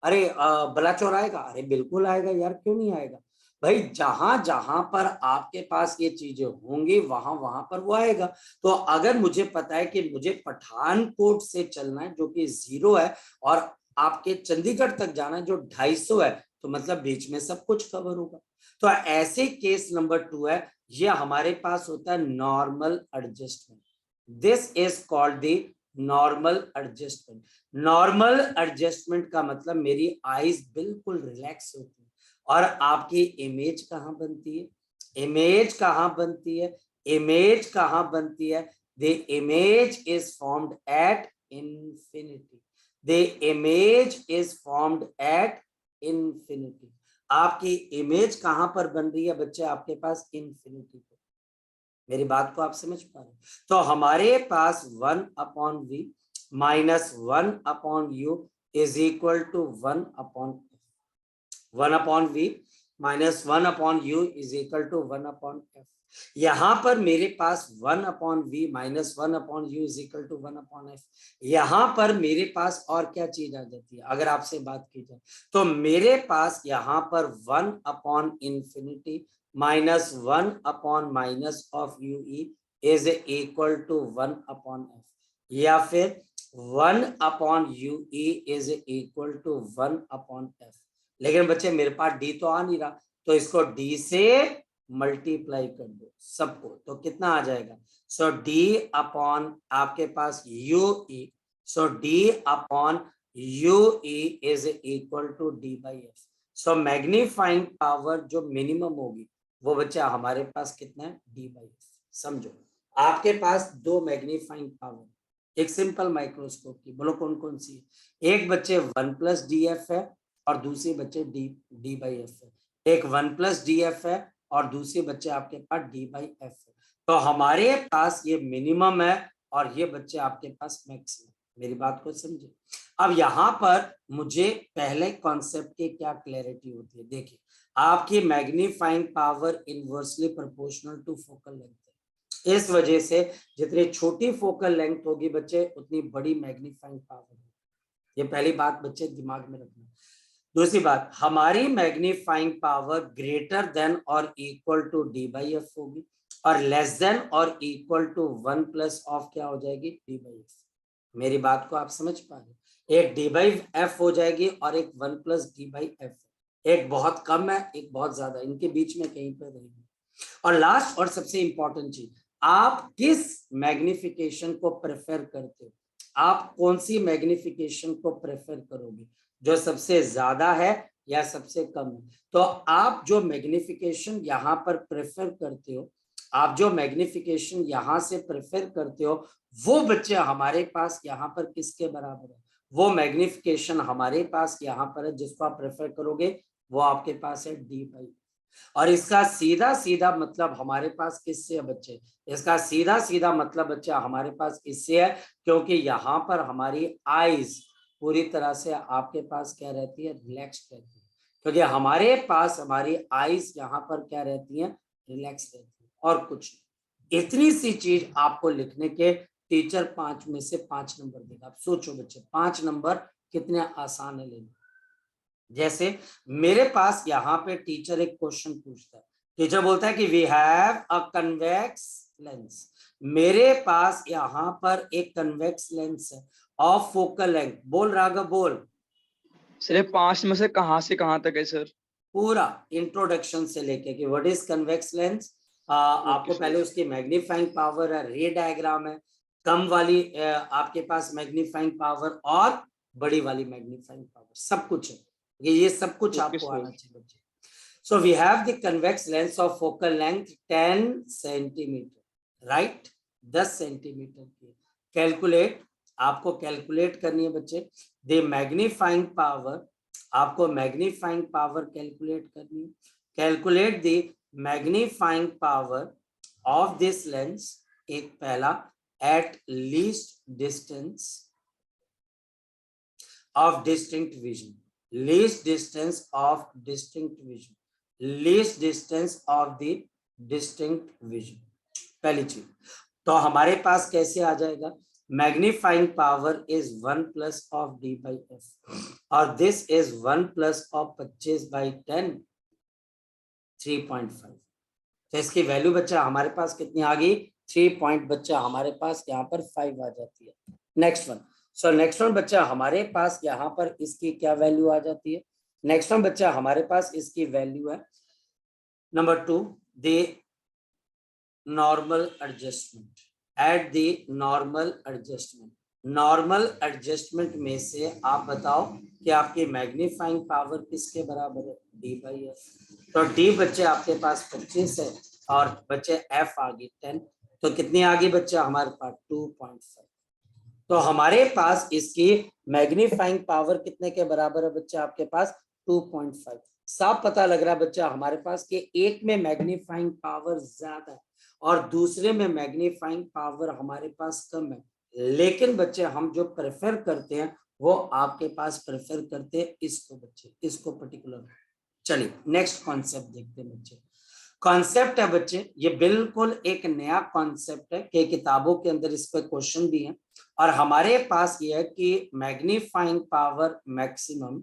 अरे बलाचौर आएगा? अरे बिल्कुल आएगा यार, क्यों नहीं आएगा? भाई जहां जहां पर आपके पास ये चीजें होंगी वहां वहां पर वो आएगा। तो अगर मुझे पता है कि मुझे पठानकोट से चलना है जो कि 0 है, और आपके चंडीगढ़ तक जाना है जो 250 है, तो मतलब बीच में सब कुछ कवर होगा। तो ऐसे केस नंबर 2 है, ये हमारे पास होता है normal adjustment. This is called the normal adjustment. Normal adjustment का मतलब मेरी आईज बिल्कुल रिलैक्स होती है। और आपकी इमेज कहां बनती है? इमेज कहां बनती है? इमेज कहां बनती है? The image is formed at infinity. The image is formed at infinity. आपकी इमेज कहां पर बन रही है बच्चे? आपके पास इंफिनिटी पर। मेरी बात को आप समझ पा रहे हैं? तो हमारे पास 1/v minus 1/u is equal to 1/v minus 1/u is equal to 1/f। यहां पर मेरे पास 1/v minus 1/u is equal to 1/f। यहां पर मेरे पास और क्या चीज आ जाती है अगर आपसे बात की जाए? तो मेरे पास यहां पर 1/infinity माइनस 1/माइनस of ue is equal to 1/f, या फिर 1/ue is equal to 1/f। लेकिन बच्चे मेरे पास डी तो आ नहीं रहा, तो इसको डी से मल्टीप्लाई कर दो सबको, तो कितना आ जाएगा? सो डी अपॉन आपके पास U E, so D upon U E is equal to D by F. So magnifying power जो मिनिमम होगी वो बच्चा हमारे पास कितना है? D by F. समझो, आपके पास दो मैग्नीफाइंग पावर, एक सिंपल माइक्रोस्कोप की, बोलो कौन कौन सी है? एक बच्चे 1+df है और दूसरे बच्चे डी बाई एफ है। एक 1+df है और दूसरे बच्चे आपके पास डी बाई एफ है। तो हमारे पास ये मिनिमम है और ये बच्चे आपके पास मैक्सिमम। मेरी बात को समझे? अब यहाँ पर मुझे पहले कॉन्सेप्ट की क्या क्लैरिटी होती है। देखिए, आपकी magnifying power inversely proportional to focal length है। इस वजह से जितनी छोटी फोकल लेंथ होगी बच्चे उतनी बड़ी मैग्नीफाइंग पावर होगी। ये पहली बात बच्चे दिमाग में रखना। दूसरी बात, हमारी मैग्नीफाइंग पावर ग्रेटर देन और equal to D by f होगी और लेस देन और इक्वल टू 1 प्लस ऑफ क्या हो जाएगी? D by f. मेरी बात को आप समझ पा रहे? एक डी बाई एफ हो जाएगी और एक 1 प्लस डी बाई एफ। एक बहुत कम है, एक बहुत ज्यादा, इनके बीच में कहीं पर रहेगी। और लास्ट और सबसे इंपॉर्टेंट चीज, आप किस मैग्निफिकेशन को प्रेफर करते हो? आप कौन सी मैग्निफिकेशन को प्रेफर करोगे, जो सबसे ज्यादा है या सबसे कम है? तो आप जो मैग्निफिकेशन यहाँ पर प्रेफर करते हो, आप जो मैग्निफिकेशन यहाँ से प्रेफर करते हो, वो बच्चे हमारे पास यहाँ पर किसके बराबर है? वो मैग्निफिकेशन हमारे पास यहाँ पर है जिसको आप प्रेफर करोगे, वो आपके पास है डी बाई। और इसका सीधा सीधा मतलब हमारे पास किससे है बच्चे? इसका सीधा सीधा मतलब बच्चा हमारे पास इससे है क्योंकि यहाँ पर हमारी आईज पूरी तरह से आपके पास क्या रहती है? रिलैक्स रहती है। क्योंकि हमारे पास हमारी आईज यहाँ पर क्या रहती है? रिलैक्स रहती है, और कुछ नहीं। इतनी सी चीज आपको लिखने के टीचर 5 में से 5 नंबर देगा। आप सोचो बच्चे, 5 नंबर कितने आसान है लेना। जैसे मेरे पास यहाँ पे टीचर एक क्वेश्चन पूछता है, टीचर बोलता है कि we have a convex lens. मेरे पास यहाँ पर एक कन्वेक्स लेंस है ऑफ फोकल लेंथ। बोल राघव बोल। सर 5 में से कहाँ तक है सर? पूरा इंट्रोडक्शन से लेके कि व्हाट इज कन्वेक्स लेंस, आपको ओके पहले उसकी मैग्नीफाइंग पावर है, रे डायग्राम है, कम वाली आपके पास मैग्नीफाइंग पावर और बड़ी वाली मैग्नीफाइंग पावर, सब कुछ है। ये सब कुछ आपको सर। आना चाहिए बच्चे। So we have the convex lens of focal length 10 centimetre, right? 10 centimetre की कैलकुलेट, आपको कैलकुलेट करनी है बच्चे। द मैग्नीफाइंग पावर, आपको मैग्नीफाइंग पावर कैलकुलेट करनी है। Calculate the magnifying power of this lens, एक पहला, at least distance of distinct vision, least distance of distinct vision, least distance of the distinct vision, पहली चीज। तो हमारे पास कैसे आ जाएगा, magnifying power is 1 plus of D by F और this is 1 plus of 25 by 10, 3.5। तो इसकी वैल्यू बच्चा हमारे पास कितनी आ गई, 3 पॉइंट बच्चा हमारे पास यहाँ पर 5 आ जाती है। Next one, so next one बच्चा हमारे पास यहाँ पर इसकी क्या वैल्यू आ जाती है, नेक्स्ट वन बच्चा हमारे पास इसकी वैल्यू है number 2, the normal adjustment, at the normal adjustment. Normal adjustment में से आप बताओ कि आपकी मैग्नीफाइंग पावर किसके बराबर है, डी बाई एफ। तो डी बच्चे आपके पास 25 है और बच्चे एफ आ गई 10, तो कितनी आ गई बच्चा हमारे पास 2.5। तो हमारे पास इसकी मैग्नीफाइंग पावर कितने के बराबर है बच्चा आपके पास 2.5। साफ पता लग रहा है बच्चा हमारे पास कि एक में मैग्नीफाइंग पावर ज्यादा है और दूसरे में मैग्नीफाइंग पावर हमारे पास कम है, लेकिन बच्चे हम जो प्रेफर करते हैं वो आपके पास प्रेफर करते हैं इसको बच्चे, इसको पर्टिकुलर। चलिए नेक्स्ट कॉन्सेप्ट देखते हैं बच्चे। कॉन्सेप्ट है बच्चे, ये बिल्कुल एक नया कॉन्सेप्ट है कि किताबों के अंदर इस पर क्वेश्चन भी है और हमारे पास ये है कि magnifying power maximum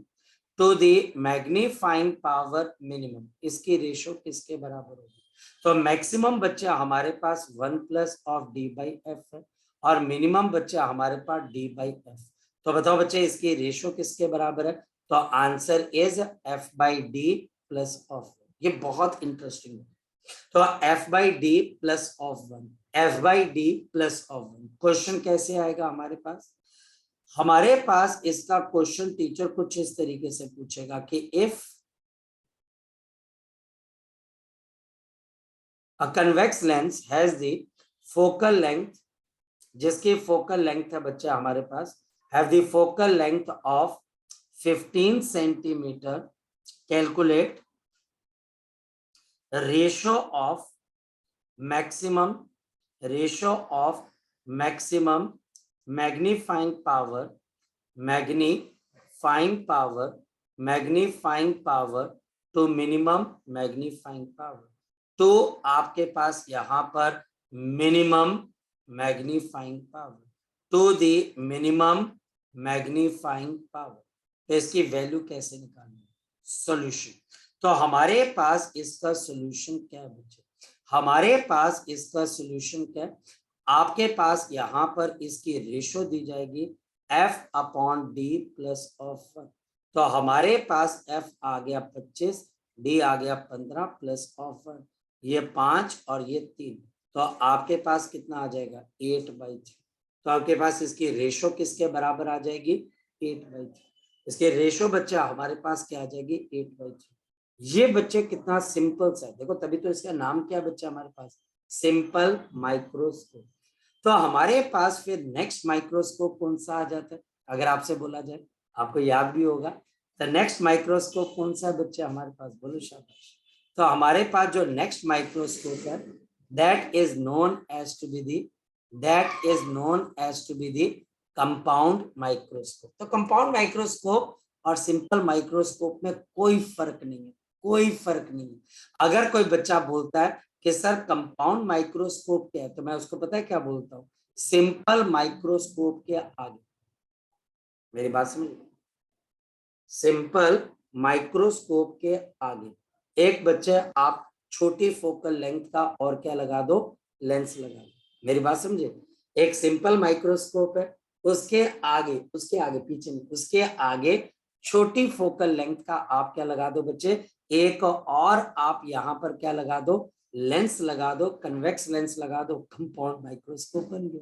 to the magnifying power minimum, इसकी रेशो किसके बराबर होगी। तो मैक्सिमम बच्चा हमारे पास 1 plus of D by f है और मिनिमम बच्चा हमारे पास डी बाई एफ। तो बताओ बच्चे इसकी रेशो किसके बराबर है, तो answer is F by D plus of. ये बहुत इंटरेस्टिंग है। तो F by D plus of 1, F by D plus of 1, question कैसे आएगा हमारे पास, हमारे पास इसका क्वेश्चन टीचर कुछ इस तरीके से पूछेगा कि if a convex lens has the focal length, जिसकी फोकल लेंथ है बच्चा हमारे पास have the focal length of 15 centimetre, calculate ratio of maximum magnifying power to minimum magnifying power. तो आपके पास यहाँ पर minimum magnifying power to the minimum magnifying power. तो इसकी वैल्यू कैसे निकालनी, सॉल्यूशन। तो हमारे पास इसका सॉल्यूशन क्या है बच्चे, हमारे पास इसका सॉल्यूशन क्या है, आपके पास यहाँ पर इसकी रेशो दी जाएगी f upon D plus of 1। तो हमारे पास f आ गया 25, d आ गया 15 प्लस ऑफ 1, ये 5 और ये 3, तो आपके पास कितना आ जाएगा 8/3। तो आपके पास इसकी रेशो किसके बराबर आ जाएगी 8/3। इसके रेशो बच्चा हमारे पास क्या आ जाएगी 8/3। ये बच्चे कितना सिंपल सा है, देखो तभी तो इसका नाम क्या बच्चा हमारे पास सिंपल माइक्रोस्कोप। तो हमारे पास फिर नेक्स्ट माइक्रोस्कोप कौन सा आ जाता है, अगर आपसे बोला जाए, आपको याद भी होगा, तो नेक्स्ट माइक्रोस्कोप कौन सा है बच्चे हमारे पास, बोलो शाबाश। तो हमारे पास जो नेक्स्ट माइक्रोस्कोप है that is known as to be the compound microscope. तो कंपाउंड माइक्रोस्कोप और सिंपल माइक्रोस्कोप में कोई फर्क नहीं है, कोई फर्क नहीं है। अगर कोई बच्चा बोलता है कि सर कंपाउंड माइक्रोस्कोप क्या है, तो मैं उसको पता है क्या बोलता हूँ, सिंपल माइक्रोस्कोप के आगे, मेरी बात समझ, सिंपल माइक्रोस्कोप के आगे एक बच्चे आप छोटी फोकल लेंथ का और क्या लगा दो, लेंस लगा दो, मेरी बात समझे। एक सिंपल माइक्रोस्कोप है, उसके आगे पीछे नहीं, उसके आगे छोटी फोकल लेंथ का आप क्या लगा दो बच्चे, एक और आप यहाँ पर क्या लगा दो, लेंस लगा दो, कन्वेक्स लेंस लगा दो, कंपाउंड माइक्रोस्कोप बन गया।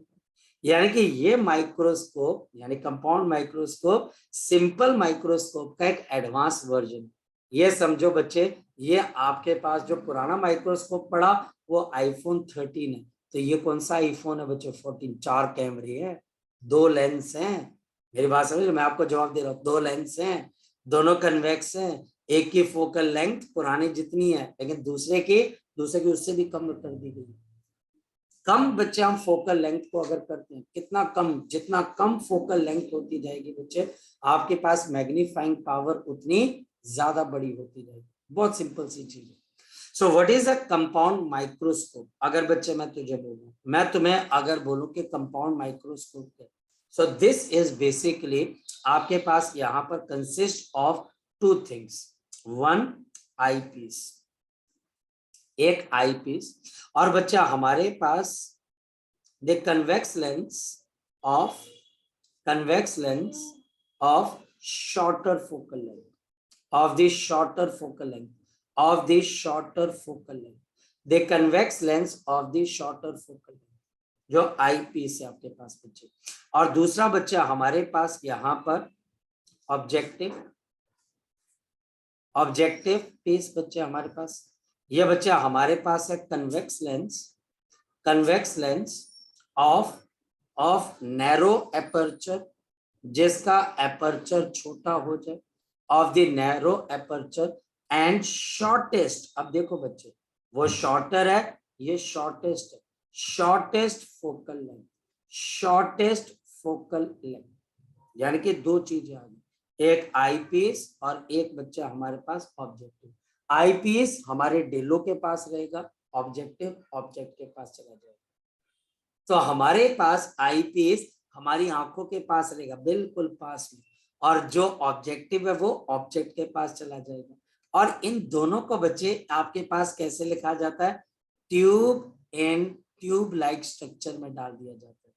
यानी कि ये माइक्रोस्कोप यानी कंपाउंड माइक्रोस्कोप सिंपल माइक्रोस्कोप का एक एडवांस वर्जन। ये समझो बच्चे, ये आपके पास जो पुराना माइक्रोस्कोप पड़ा वो आईफोन 13 है, तो ये कौन सा आईफोन है बच्चों 14, 4 कैमरे हैं, 2 लेंस हैं, मेरी बात समझ, मैं आपको जवाब दे रहा हूँ, 2 लेंस हैं, दोनों कन्वेक्स हैं, एक की फोकल लेंथ पुरानी जितनी है, लेकिन दूसरे की उससे भी कम कर दी गई। कम बच्चे हम फोकल लेंथ को अगर करते हैं, कितना कम, जितना कम फोकल लेंथ होती जाएगी बच्चे, आपके पास मैग्नीफाइंग पावर उतनी ज्यादा बड़ी होती जाएगी। बहुत सिंपल सी चीज है। So what is a compound microscope? अगर बच्चे मैं तुझे बोलूं, मैं तुम्हें अगर बोलूं कि कंपाउंड माइक्रोस्कोप क्या, सो दिस इज बेसिकली आपके पास यहाँ पर consist of two things, one eyepiece, एक आईपीस, और बच्चा हमारे पास the convex lens of shorter focal length, of the shorter focal length, the convex lens of the shorter focal length, जो eyepiece है आपके पास बच्चे। और दूसरा बच्चा हमारे पास यहाँ पर ऑब्जेक्टिव पीस बच्चे हमारे पास, ये बच्चा हमारे पास है convex lens of narrow aperture, जिसका एपर्चर छोटा हो जाए, of the narrow aperture and shortest. अब देखो बच्चे, वो शॉर्टर है, ये शॉर्टेस्ट है, शॉर्टेस्ट फोकल लेंथ, यानी कि दो चीजें आ गई, एक आईपीस और एक बच्चा हमारे पास ऑब्जेक्टिव। आईपीस हमारे डेलो के पास रहेगा, ऑब्जेक्टिव ऑब्जेक्ट के पास चला जाएगा। तो हमारे पास आईपीस हमारी आंखों के पास रहेगा, बिल्कुल पास में, और जो ऑब्जेक्टिव है वो ऑब्जेक्ट के पास चला जाएगा। और इन दोनों को बच्चे आपके पास कैसे लिखा जाता है? ट्यूब लाइक स्ट्रक्चर में डाल दिया जाता है।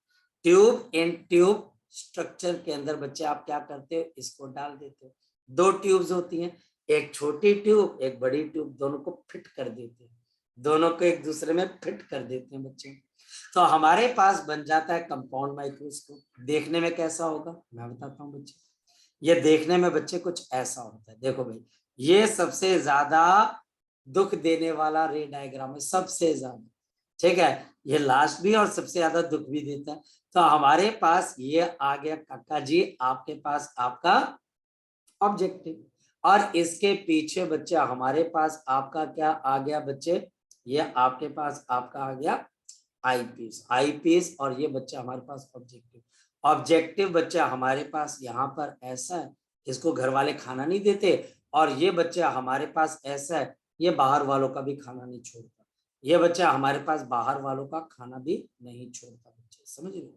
ट्यूब स्ट्रक्चर के अंदर बच्चे आप क्या करते हो? इसको डाल देते हो। दो ट्यूब्स होती हैं, एक छोटी ट्यूब, एक बड़ी ट्यूब, दोनों को फिट कर देते हैं, दोनों को एक दूसरे में फिट कर देते हैं बच्चे। तो हमारे पास बन जाता है कंपाउंड माइक्रोस्कोप। देखने में कैसा होगा मैं बताता हूँ बच्चे। ये देखने में बच्चे कुछ ऐसा होता है, देखो भाई, ये सबसे ज्यादा दुख देने वाला रे डायग्राम है, सबसे ज्यादा, ठीक है, ये लास्ट भी और सबसे ज्यादा दुख भी देता है। तो हमारे पास ये आ गया काका जी, आपके पास आपका ऑब्जेक्टिव, और इसके पीछे बच्चे हमारे पास आपका क्या आ गया बच्चे? ये आपके पास आपका आ गया आईपीस, और ये बच्चा हमारे पास ऑब्जेक्टिव बच्चा हमारे पास यहाँ पर ऐसा है, इसको घर वाले खाना नहीं देते, और ये बच्चा हमारे पास ऐसा है, ये बाहर वालों का भी खाना नहीं छोड़ता, ये बच्चा हमारे पास बाहर वालों का खाना भी नहीं छोड़ता बच्चे, समझ रहे हो?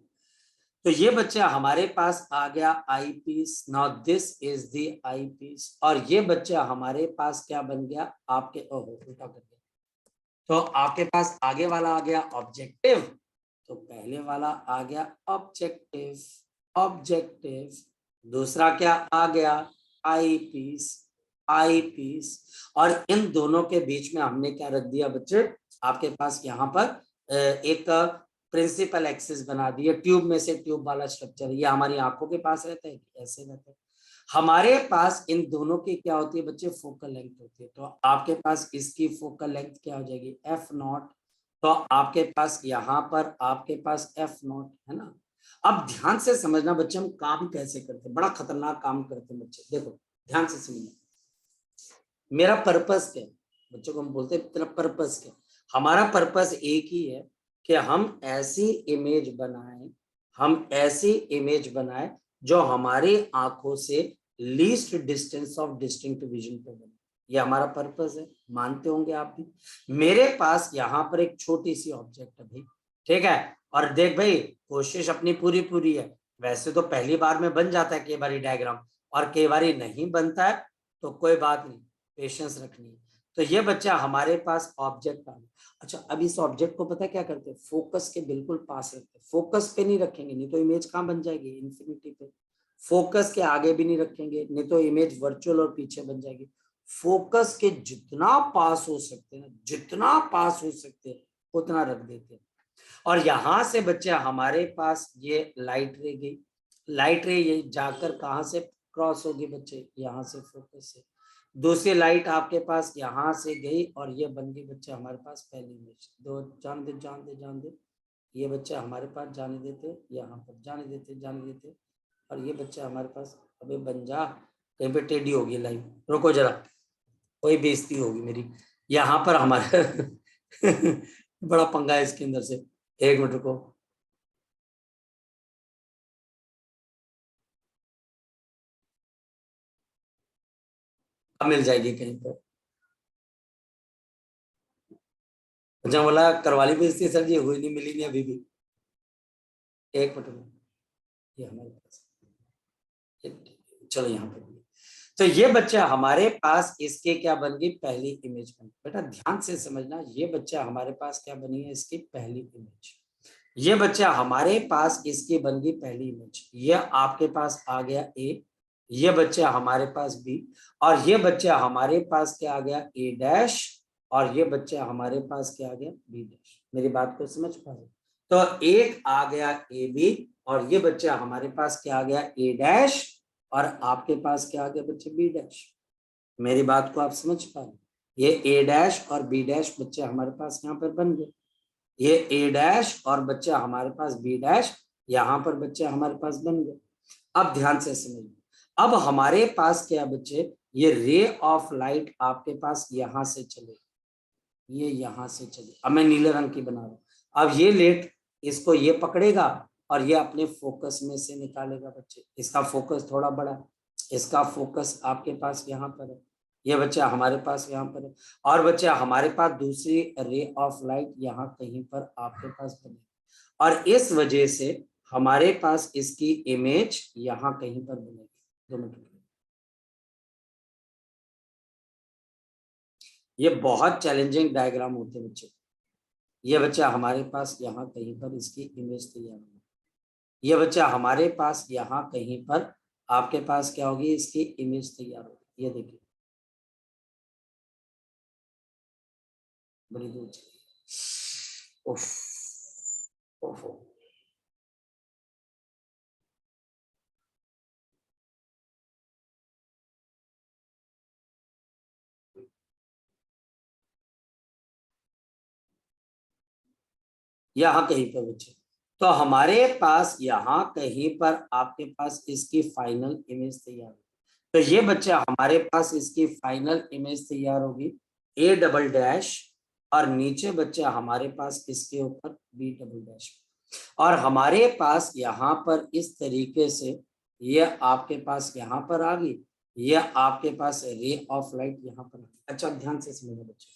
तो ये बच्चा हमारे पास आ गया eyepiece. Now this is the eyepiece, और ये बच्चा हमारे पास क्या बन गया? आपके उल्टा कर दिया, तो आपके पास आगे वाला आ गया ऑब्जेक्टिव, तो पहले वाला आ गया ऑब्जेक्टिव, दूसरा क्या आ गया? आईपीस, और इन दोनों के बीच में हमने क्या रख दिया बच्चे? आपके पास यहाँ पर एक प्रिंसिपल एक्सिस बना दी है, ट्यूब में से ट्यूब वाला स्ट्रक्चर, ये हमारी आंखों के पास रहता है, ऐसे रहता है। हमारे पास इन दोनों की क्या होती है बच्चे? फोकल लेंथ होती है। तो आपके पास इसकी फोकल लेंथ क्या हो जाएगी? f0। तो आपके पास यहाँ पर आपके पास f0 है ना। अब ध्यान से समझना बच्चे, हम काम कैसे करते हैं, बड़ा खतरनाक काम करते हैं बच्चे, देखो ध्यान से समझना। मेरा पर्पस क्या है बच्चों को? हम बोलते हैं तेरा पर्पस क्या? हमारा पर्पस एक ही है कि हम ऐसी इमेज बनाए जो हमारी आंखों से least distance of distinct vision पे बने। ये हमारा पर्पस है, मानते होंगे आप भी। मेरे पास यहाँ पर एक छोटी सी ऑब्जेक्ट है भाई, ठीक है, और देख भाई, कोशिश अपनी पूरी है। वैसे तो पहली बार में बन जाता है कई बारी डायग्राम, और कई बारी नहीं बनता है, तो कोई बात नहीं, पेशेंस रखनी है। तो ये बच्चा हमारे पास ऑब्जेक्ट आ गया। अच्छा, अब इस ऑब्जेक्ट को पता है क्या करते हैं? फोकस के बिल्कुल पास रखते हैं। फोकस पे नहीं रखेंगे, नहीं तो इमेज कहाँ बन जाएगी? इन्फिनिटी पे। फोकस के आगे भी नहीं रखेंगे, नहीं तो इमेज वर्चुअल और पीछे बन जाएगी। फोकस के जितना पास हो सकते हैं, उतना रख देते हैं। और यहां से बच्चे हमारे पास ये लाइट रे गई, लाइट रे ये जाकर कहां से क्रॉस होगी बच्चे? यहाँ से, फोकस से। दूसरी लाइट आपके पास यहाँ से गई, और ये बन गई बच्चे हमारे पास पहली इमेज। दो जान दे, ये बच्चा हमारे पास जाने देते, यहाँ पर जाने देते, और ये बच्चा हमारे पास, अबे बन जा, कहीं पे टेढ़ी होगी लाइन, रुको जरा, कोई बेइज्जती होगी मेरी यहाँ पर हमारे बड़ा पंगा है इसके अंदर से। एक मिनट रुको, अब मिल जाएगी कहीं पर। अच्छा बोला करवा ली बेइज्जती सर जी, हुई नहीं, मिली नहीं अभी भी। एक मिनट में ये हमारे पास, चलो यहाँ पर। तो ये बच्चा हमारे पास इसके क्या बन गई, पहली इमेज बन गई। बेटा ध्यान से समझना, ये बच्चा हमारे पास क्या बनी है, इसकी पहली इमेज। ये बच्चा हमारे पास इसकी बन गई पहली इमेज। ये आपके पास आ गया ए, ये बच्चा हमारे पास बी, और ये बच्चा हमारे पास क्या आ गया, ए डैश, और ये बच्चा हमारे पास क्या आ गया, बी डैश। मेरी बात को समझ पा रहे? तो एक आ गया ए बी, और ये बच्चा हमारे पास क्या आ गया, ए डैश, और आपके पास क्या आ गया बच्चे, बी डैश। मेरी बात को आप समझ पा रहे? ये ए डैश और बी डैश बच्चे हमारे पास यहाँ पर बन गए। ये ए डैश और बच्चा हमारे पास बी डैश यहाँ पर बच्चे हमारे पास बन गए। अब ध्यान से समझिए, अब हमारे पास क्या बच्चे, ये रे ऑफ लाइट आपके पास यहां से चले, ये यहां से चले। अब मैं नीले रंग की बना रहा हूं। अब ये लेट इसको ये पकड़ेगा और ये अपने फोकस में से निकालेगा बच्चे। इसका फोकस थोड़ा बड़ा, इसका फोकस आपके पास यहाँ पर है, ये बच्चा हमारे पास यहाँ पर है, और बच्चा हमारे पास दूसरी रे ऑफ लाइट यहाँ कहीं पर आपके पास बनेगी, और इस वजह से हमारे पास इसकी इमेज यहाँ कहीं पर बनेगी। 2 मिनट, ये बहुत चैलेंजिंग डायग्राम होते हैं बच्चे। ये बच्चा हमारे पास यहाँ कहीं पर इसकी इमेज तैयार होगी, ये बच्चा हमारे पास यहाँ कहीं पर आपके पास क्या होगी, इसकी इमेज तैयार होगी। ये देखिए बड़ी दूर चली, उफ, ओफो। यहाँ कहीं पर बच्चे, तो हमारे पास यहाँ कहीं पर आपके पास इसकी फाइनल इमेज तैयार होगी। तो ये बच्चा हमारे पास इसकी फाइनल इमेज तैयार होगी, ए डबल डैश, और नीचे बच्चा हमारे पास इसके ऊपर बी डबल डैश, और हमारे पास यहाँ पर इस तरीके से ये आपके पास यहाँ पर आ गई, ये आपके पास रे ऑफ लाइट यहाँ पर आ गई। अच्छा ध्यान से समझो बच्चे,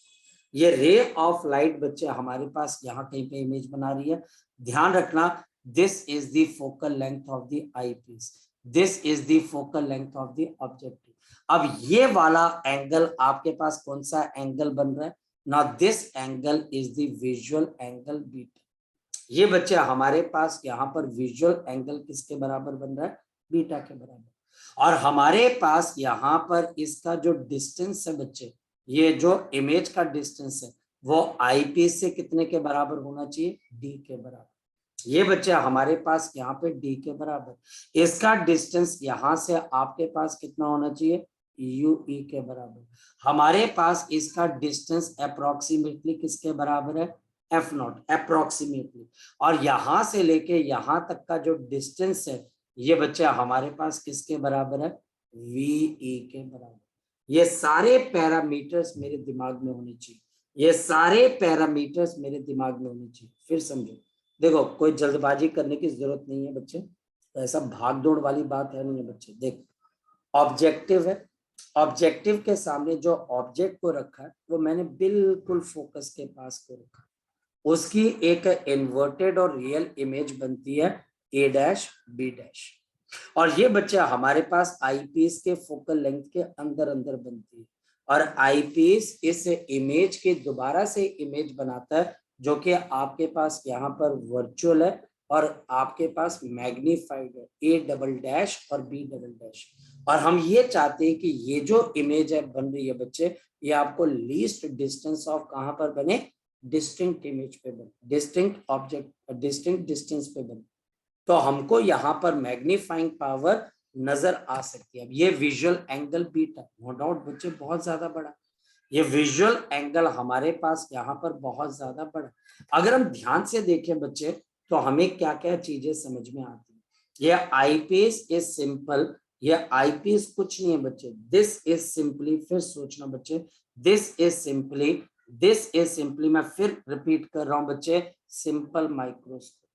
ये रे ऑफ लाइट बच्चे हमारे पास यहाँ कहीं पे इमेज बना रही है। ध्यान रखना, this is the focal length of the eyepiece, this is the focal length of the objective. अब ये वाला एंगल आपके पास कौन सा एंगल बन रहा है, now this angle is the visual angle beta. ये बच्चे हमारे पास यहाँ पर विजुअल एंगल किसके बराबर बन रहा है, बीटा के बराबर। और हमारे पास यहाँ पर इसका जो डिस्टेंस है बच्चे, ये जो इमेज का डिस्टेंस है वो आई पीस से कितने के बराबर होना चाहिए, डी के बराबर। ये बच्चे हमारे पास यहाँ पे डी के बराबर, इसका डिस्टेंस यहाँ से आपके पास कितना होना चाहिए, यू ई के बराबर। हमारे पास इसका डिस्टेंस अप्रोक्सीमेटली किसके बराबर है, एफ नॉट, अप्रोक्सीमेटली। और यहां से लेके यहां तक का जो डिस्टेंस है ये बच्चा हमारे पास किसके बराबर है, वी ई के बराबर। ये सारे पैरामीटर्स मेरे दिमाग में होने चाहिए, ये सारे पैरामीटर्स मेरे दिमाग में होने चाहिए। फिर समझो, देखो कोई जल्दबाजी करने की जरूरत नहीं है बच्चे, तो ऐसा भाग दौड़ वाली बात है नहीं है बच्चे। देख ऑब्जेक्टिव है, ऑब्जेक्टिव के सामने जो ऑब्जेक्ट को रखा है वो मैंने बिल्कुल फोकस के पास को रखा, उसकी एक इन्वर्टेड और रियल इमेज बनती है ए डैश बी डैश। और ये बच्चा हमारे पास आई पीस के फोकल लेंथ के अंदर अंदर बनती है, और आई पीस इस इमेज के दोबारा से इमेज बनाता है जो कि आपके पास यहाँ पर वर्चुअल है और आपके पास मैग्नीफाइड है, ए डबल डैश और बी डबल डैश। और हम ये चाहते हैं कि ये जो इमेज है बन रही है बच्चे, ये आपको लीस्ट डिस्टेंस ऑफ कहाँ पर बने, डिस्टिंक्ट इमेज पे बने, डिस्टिंक्ट ऑब्जेक्ट, डिस्टिंक्ट डिस्टेंस पे बने। तो हमको यहाँ पर मैग्नीफाइंग पावर नजर आ सकती है। अब ये visual angle beta no doubt बच्चे बहुत ज्यादा बड़ा, ये विजुअल एंगल हमारे पास यहाँ पर बहुत ज्यादा बड़ा। अगर हम ध्यान से देखें बच्चे तो हमें क्या क्या चीजें समझ में आती है। ये आई पीस इज सिंपल ये आईपीस कुछ नहीं है बच्चे, दिस इज सिंपली, फिर सोचना बच्चे, दिस इज सिंपली, मैं फिर रिपीट कर रहा हूं बच्चे, सिंपल माइक्रोस्कोप।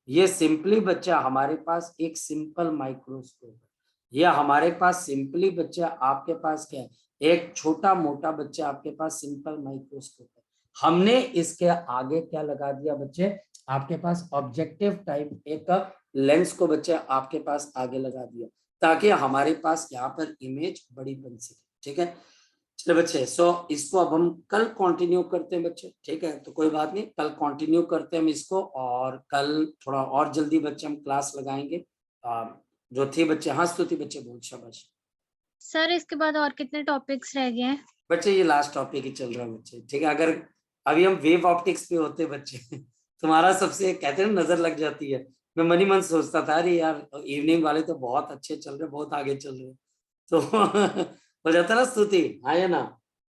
ये सिंपली बच्चा हमारे पास एक सिंपल माइक्रोस्कोप है। ये हमारे पास सिंपली बच्चा, आपके पास क्या है, एक छोटा मोटा बच्चा आपके पास सिंपल माइक्रोस्कोप है। हमने इसके आगे क्या लगा दिया बच्चे, आपके पास ऑब्जेक्टिव टाइप एक लेंस को बच्चे आपके पास आगे लगा दिया, ताकि हमारे पास यहाँ पर इमेज बड़ी बन सके। ठीक है, चलो बच्चे, सो इसको अब हम कल कंटिन्यू करते हैं बच्चे। ठीक है, तो कोई बात नहीं, कल कंटिन्यू करते हैं हम इसको, और कल थोड़ा और जल्दी बच्चे हम क्लास लगाएंगे। जो थी बच्चे, हाँ स्तुति बच्चे बोल, शाबाश। सर इसके बाद और कितने टॉपिक्स रह गए हैं? बच्चे ये लास्ट टॉपिक ही चल रहा है बच्चे। ठीक है, अगर अभी हम वेव ऑप्टिक्स पे होते बच्चे तुम्हारा सबसे कहते हैं नजर लग जाती है, मैं मन ही मन सोचता था अरे यार इवनिंग वाले तो बहुत अच्छे चल रहे, बहुत आगे चल रहे, तो हो जाता ना स्तुति, हाँ या ना।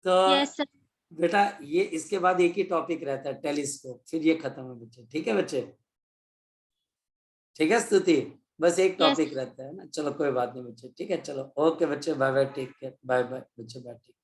तो यस सर। बेटा ये इसके बाद एक ही टॉपिक रहता है, टेलीस्कोप, फिर ये खत्म है बच्चे। ठीक है बच्चे, ठीक है स्तुति, बस एक टॉपिक रहता है ना। चलो कोई बात नहीं बच्चे, ठीक है, चलो ओके बच्चे, bye bye, take care, bye bye बच्चे, बाय, टेक।